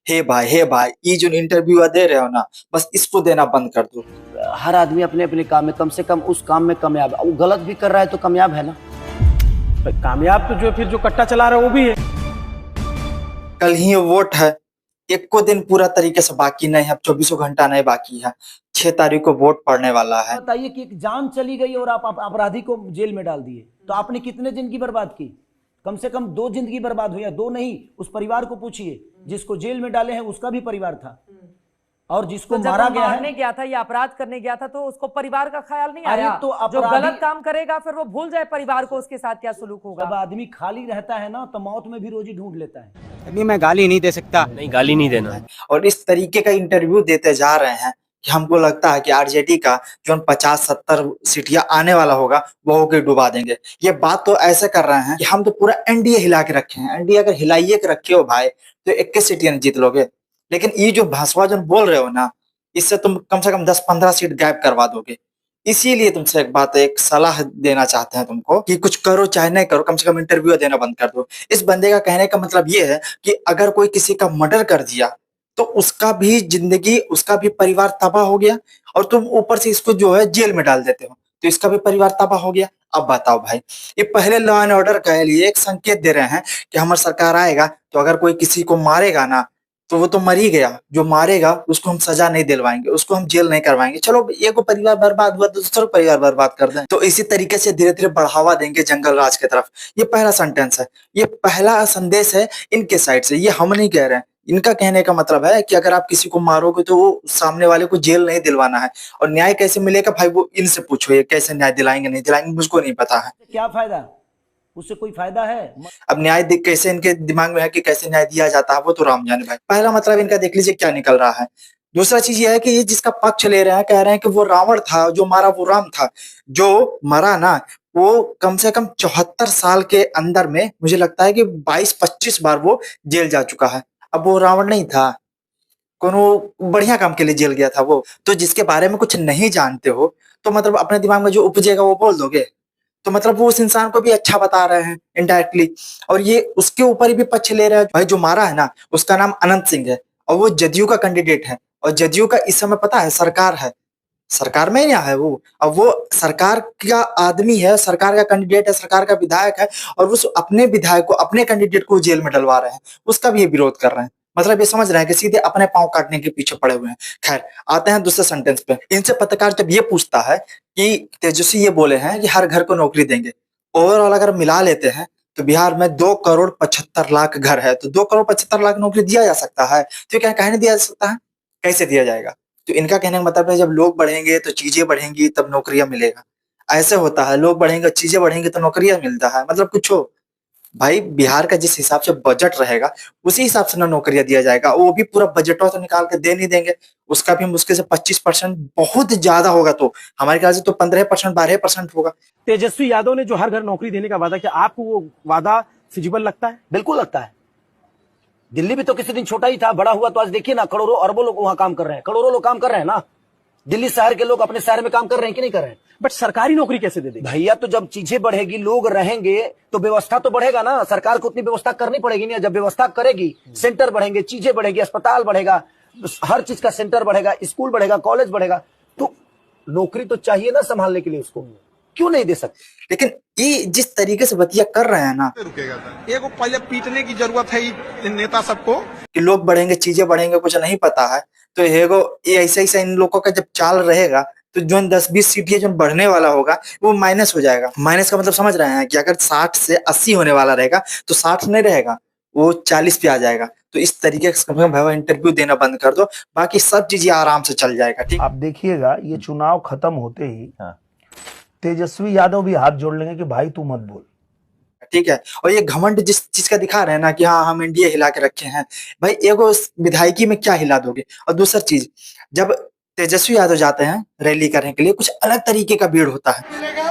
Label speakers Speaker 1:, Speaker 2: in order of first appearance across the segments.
Speaker 1: हे भाई, ये जो इंटरव्यू दे रहे हो ना, बस इसको देना बंद कर दो।
Speaker 2: हर आदमी अपने अपने काम में कम से कम उस काम में कामयाब है। वो गलत भी कर रहा है तो कामयाब है ना।
Speaker 3: कामयाब तो जो फिर जो कट्टा चला रहा है वो भी है।
Speaker 1: कल ही वोट है, एक को दिन पूरा तरीके से बाकी नहीं है, अब 24 घंटा नहीं बाकी है। 6 तारीख को वोट पड़ने वाला है।
Speaker 2: बताइए कि एक जान चली गई और आप अपराधी को जेल में डाल दिए, तो आपने कितने जिंदगी बर्बाद की? कम से कम 2 जिंदगी बर्बाद हुई है। 2 नहीं, उस परिवार को पूछिए जिसको जेल में डाले हैं, उसका भी परिवार था। और जिसको
Speaker 4: तो
Speaker 2: मारा गया
Speaker 4: मारने
Speaker 2: है,
Speaker 4: गया था या अपराध करने गया था, तो उसको परिवार का ख्याल नहीं
Speaker 2: अरे
Speaker 4: आया।
Speaker 2: तो
Speaker 4: जो
Speaker 2: अपराधी-
Speaker 4: गलत काम करेगा फिर वो भूल जाए परिवार को, उसके साथ क्या सुलूक होगा।
Speaker 2: जब आदमी खाली रहता है ना, तो मौत में भी रोजी ढूंढ लेता है।
Speaker 3: अभी मैं गाली नहीं दे सकता। नहीं, गाली नहीं देना।
Speaker 1: और इस तरीके का इंटरव्यू देते जा रहे हैं कि हमको लगता है कि आरजेडी का जो 50-70 सीटियां आने वाला होगा वो होके डुबा देंगे। ये बात तो ऐसे कर रहे हैं कि हम तो पूरा एनडीए हिला के रखे हैं। एनडीए अगर हिलाइए के रखे हो भाई तो 21 सीटियां जीत लोगे। लेकिन ये जो भाषवा जो बोल रहे हो ना, इससे तुम कम से कम 10-15 सीट गायब करवा दोगे। इसीलिए तुमसे एक सलाह देना चाहते हैं तुमको कि कुछ करो चाहे नहीं करो, कम से कम इंटरव्यू देना बंद कर दो। इस बंदे का कहने का मतलब ये है कि अगर कोई किसी का मर्डर कर दिया तो उसका भी जिंदगी, उसका भी परिवार तबाह हो गया, और तुम ऊपर से इसको जो है जेल में डाल देते हो तो इसका भी परिवार तबाह हो गया। अब बताओ भाई, ये पहले लॉ एंड ऑर्डर के लिए एक संकेत दे रहे हैं कि हमारी सरकार आएगा तो अगर कोई किसी को मारेगा ना तो वो तो मर ही गया, जो मारेगा उसको हम सजा नहीं दिलवाएंगे, उसको हम जेल नहीं करवाएंगे। चलो एक परिवार बर्बाद हुआ तो दूसरा परिवार बर्बाद कर दें, तो इसी तरीके से धीरे धीरे बढ़ावा देंगे जंगल राज की तरफ। ये पहला सेंटेंस है, ये पहला संदेश है इनके साइड से, ये हम नहीं कह रहे हैं। इनका कहने का मतलब है कि अगर आप किसी को मारोगे तो वो सामने वाले को जेल नहीं दिलवाना है। और न्याय कैसे मिलेगा भाई, वो इनसे पूछो, ये कैसे न्याय दिलाएंगे नहीं दिलाएंगे मुझको नहीं पता है।
Speaker 2: क्या फायदा, उससे कोई फायदा है?
Speaker 1: अब न्याय कैसे इनके दिमाग में है कि कैसे न्याय दिया जाता है वो तो राम जाने भाई। पहला मतलब इनका देख लीजिए क्या निकल रहा है। दूसरा चीज ये है कि ये जिसका पक्ष ले रहे हैं, कह रहे हैं कि वो रावण था, जो मारा वो राम था। जो मरा ना वो कम से कम 74 साल के अंदर में मुझे लगता है कि 22-25 बार वो जेल जा चुका है। अब वो रावण नहीं था, कोनो बढ़िया काम के लिए जेल गया था वो। तो जिसके बारे में कुछ नहीं जानते हो तो मतलब अपने दिमाग में जो उपजेगा वो बोल दोगे, तो मतलब वो उस इंसान को भी अच्छा बता रहे हैं इनडायरेक्टली। और ये उसके ऊपर ही भी पक्ष ले रहा है। भाई जो मारा है ना उसका नाम अनंत सिंह है और वो जदयू का कैंडिडेट है, और जदयू का इस समय पता है सरकार है, सरकार में क्या है वो। अब वो सरकार का आदमी है, सरकार का कैंडिडेट है, सरकार का विधायक है, और उस अपने विधायक को, अपने कैंडिडेट को जेल में डलवा रहे हैं, उसका भी ये विरोध कर रहे हैं। मतलब ये समझ रहे हैं कि सीधे अपने पांव काटने के पीछे पड़े हुए हैं। खैर, आते हैं दूसरे सेंटेंस पे। इनसे पत्रकार जब ये पूछता है कि तेजस्वी ये बोले हैं कि हर घर को नौकरी देंगे, ओवरऑल अगर मिला लेते हैं तो बिहार में 2,75,00,000 घर है, तो 2,75,00,000 नौकरी दिया जा सकता है। तो क्या कहे नहीं दिया जा सकता है, कैसे दिया जाएगा? तो इनका कहने का मतलब है जब लोग बढ़ेंगे तो चीजें बढ़ेंगी, तब नौकरियां मिलेगा। ऐसे होता है, लोग बढ़ेंगे चीजें बढ़ेंगी तो नौकरियां मिलता है, मतलब कुछ हो। भाई बिहार का जिस हिसाब से बजट रहेगा उसी हिसाब से ना नौकरियां दिया जाएगा। वो भी पूरा बजटवा तो निकाल के दे नहीं देंगे, उसका भी मुश्किल से 25%, बहुत ज्यादा होगा तो हमारे ख्याल से तो 15%, 12% होगा।
Speaker 3: तेजस्वी यादव ने जो हर घर नौकरी देने का वादा किया, आपको वो वादा फिजिबल लगता है?
Speaker 2: बिल्कुल लगता है। दिल्ली भी तो किसी दिन छोटा ही था, बड़ा हुआ तो आज देखिए ना, करोड़ों अरबों लोग वहां काम कर रहे हैं, करोड़ों लोग काम कर रहे हैं ना। दिल्ली शहर के लोग अपने शहर में काम कर रहे हैं कि नहीं कर रहे हैं?
Speaker 3: बट सरकारी नौकरी कैसे दे देंगे
Speaker 2: भैया? तो जब चीजें बढ़ेगी, लोग रहेंगे तो व्यवस्था तो बढ़ेगा ना। सरकार को उतनी व्यवस्था करनी पड़ेगी ना। जब व्यवस्था करेगी, सेंटर बढ़ेंगे, चीजें बढ़ेगी, अस्पताल बढ़ेगा, हर चीज का सेंटर बढ़ेगा, स्कूल बढ़ेगा, कॉलेज बढ़ेगा, तो नौकरी तो चाहिए ना संभालने के लिए उसको। क्यों नहीं दे सकते?
Speaker 1: लेकिन ये जिस तरीके से बतिया कर रहे हैं ना,
Speaker 5: रुकेगा सर, एगो पहले पीटने की जरूरत है नेता सबको
Speaker 1: कि लोग बढ़ेंगे चीजें बढ़ेंगे, कुछ नहीं पता है। तो ये ऐसा ऐसा इन लोगों का जब चाल रहेगा तो जो 10-20 सीटें जो बढ़ने वाला होगा वो माइनस हो जाएगा। माइनस का मतलब समझ रहे हैं कि अगर 60 से 80 होने वाला रहेगा तो 60 नहीं रहेगा, वो 40 पे आ जाएगा। तो इस तरीके से भाई इंटरव्यू देना बंद कर दो, बाकी सब चीजें आराम से चल जाएगा। ठीक,
Speaker 6: आप देखिएगा ये चुनाव खत्म होते ही तेजस्वी यादव भी हाथ जोड़ लेंगे कि भाई तू मत बोल।
Speaker 1: ठीक है। और ये घमंड जिस चीज का दिखा रहे हैं ना कि हाँ हम इंडिया हिला के रखे हैं, भाई एगो विधायकी में क्या हिला दोगे? और दूसरा चीज, जब तेजस्वी यादव जाते हैं रैली करने के लिए, कुछ अलग तरीके का भीड़ होता है।
Speaker 7: मिलेगा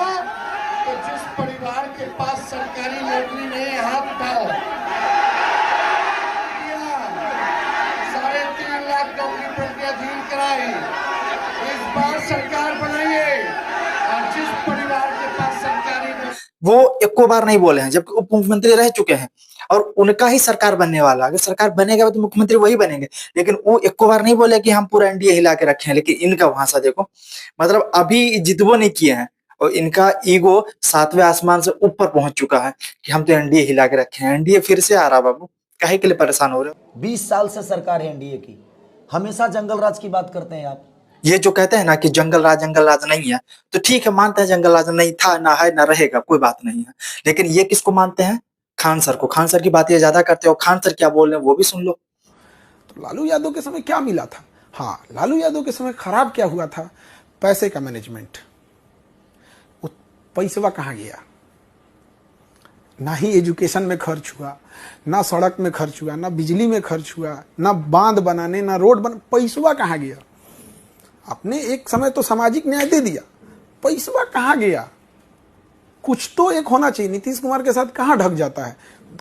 Speaker 7: तो जिस परिवार के पास सरकारी नौकरी नहीं है, हाथ उठाओ। 3.5 लाख नौकरी प्रक्रिया धीर कराई, इस बार सरकार बनाइए, और जिस परिवार के पास सरकारी
Speaker 1: वो एक एक को बार नहीं बोले हैं, जबकि उप मुख्यमंत्री रह चुके हैं और उनका ही सरकार बनने वाला। अगर सरकार बनेगा तो मुख्यमंत्री वही बनेंगे, लेकिन वो एक को बार नहीं बोले कि हम पूरा एनडीए हिला के रखे हैं। लेकिन इनका वहां से देखो, मतलब अभी जितबो नहीं किए हैं और इनका ईगो 7वें आसमान से ऊपर पहुंच चुका है कि हम तो एनडीए हिला के रखे हैं। एनडीए फिर से आ रहा बाबू, काहे के लिए परेशान हो रहे हो?
Speaker 2: 20 साल से सरकार है एनडीए की, हमेशा जंगल राज की बात करते हैं आप।
Speaker 1: ये जो कहते हैं ना कि जंगल राज नहीं है, तो ठीक है, मानते हैं जंगल राज नहीं था, ना है, ना रहेगा, कोई बात नहीं है। लेकिन ये किसको मानते हैं? खान सर को। खान सर की बात ये ज्यादा करते हो। खान सर क्या बोल रहे हैं वो भी सुन लो।
Speaker 5: तो लालू यादव के समय क्या मिला था? हाँ, लालू यादव के समय खराब क्या हुआ था? पैसे का मैनेजमेंट। वो पैसवा कहाँ गया? ना ही एजुकेशन में खर्च हुआ, ना सड़क में खर्च हुआ, ना बिजली में खर्च हुआ, ना बांध बनाने, ना रोड बना, पैसवा कहाँ गया? आपने एक समय तो सामाजिक न्याय दे दिया, पैसवा कहाँ गया? कुछ तो एक होना चाहिए। नीतीश कुमार के साथ कहाँ ढक जाता है,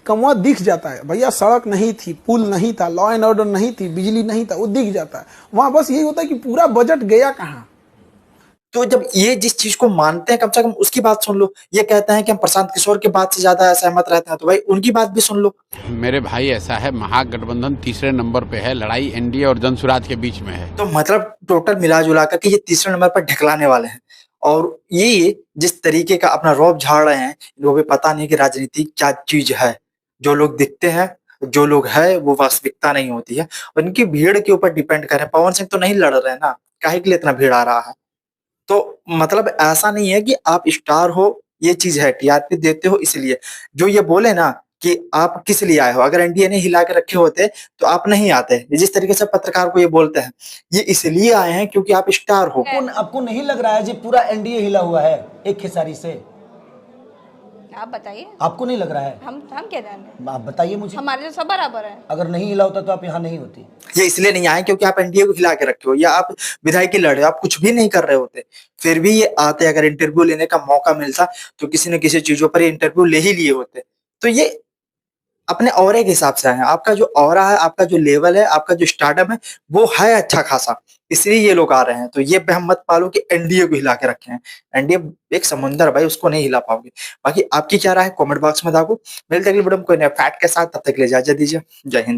Speaker 5: कमवा दिख जाता है। भैया सड़क नहीं थी, पुल नहीं था, लॉ एंड ऑर्डर नहीं थी, बिजली नहीं था, वो दिख जाता है। वहां बस यही होता है कि पूरा बजट गया कहाँ।
Speaker 1: तो जब ये जिस चीज को मानते हैं, कम से कम उसकी बात सुन लो। ये कहते हैं कि हम प्रशांत किशोर की बात से ज्यादा सहमत रहते हैं, तो भाई उनकी बात भी सुन लो।
Speaker 8: मेरे भाई ऐसा है, महागठबंधन तीसरे नंबर पे है, लड़ाई एनडीए और जनसुराज के बीच में है।
Speaker 1: तो मतलब टोटल मिला जुला कर के ये तीसरे नंबर पर ढकलाने वाले हैं। और ये जिस तरीके का अपना रौब झाड़ रहे हैं, इनको भी पता नहीं कि राजनीति क्या चीज है। जो लोग दिखते हैं, जो लोग है, वो वास्तविकता नहीं होती है। और इनकी भीड़ के ऊपर डिपेंड कर रहे हैं। पवन सिंह तो नहीं लड़ रहे हैं ना, काहे के लिए इतना भीड़ आ रहा है? तो मतलब ऐसा नहीं है कि आप स्टार हो, ये चीज है, टीआरपी देते हो इसलिए। जो ये बोले ना कि आप किस लिए आए हो, अगर एनडीए ने हिला के रखे होते तो आप नहीं आते। जिस तरीके से पत्रकार को ये बोलते हैं, ये इसलिए आए हैं क्योंकि आप स्टार हो।
Speaker 2: आपको नहीं लग रहा है जी पूरा एनडीए हिला हुआ है एक खेसारी से?
Speaker 9: आप बताइए।
Speaker 2: आपको नहीं लग रहा है?
Speaker 9: हम क्या जाने?
Speaker 2: आप बताइए मुझे।
Speaker 9: हमारे तो सब बराबर है।
Speaker 2: अगर नहीं हिला होता तो आप यहाँ नहीं होती।
Speaker 1: ये इसलिए नहीं आए क्योंकि आप एनडीए को हिला के रखे हो, या आप विधायकी लड़े हो, आप कुछ भी नहीं कर रहे होते, फिर भी ये आते। अगर इंटरव्यू लेने का मौका मिलता तो किसी न किसी चीजों पर इंटरव्यू ले ही लिए होते। तो ये अपने ऑरे के हिसाब से है। आपका जो ऑरा है, आपका जो लेवल है, आपका जो स्टार्टअप है, वो है अच्छा खासा, इसलिए ये लोग आ रहे हैं। तो ये हम मत पालो कि एनडीए को हिला के रखे हैं। एनडीए एक समुंदर भाई, उसको नहीं हिला पाओगे। बाकी आपकी क्या राय है कमेंट बॉक्स में दागो। मिलते अगली वीडियो में कोई नया फैक्ट के साथ, तब तक के लिए इजाजत दीजिए। जय हिंद।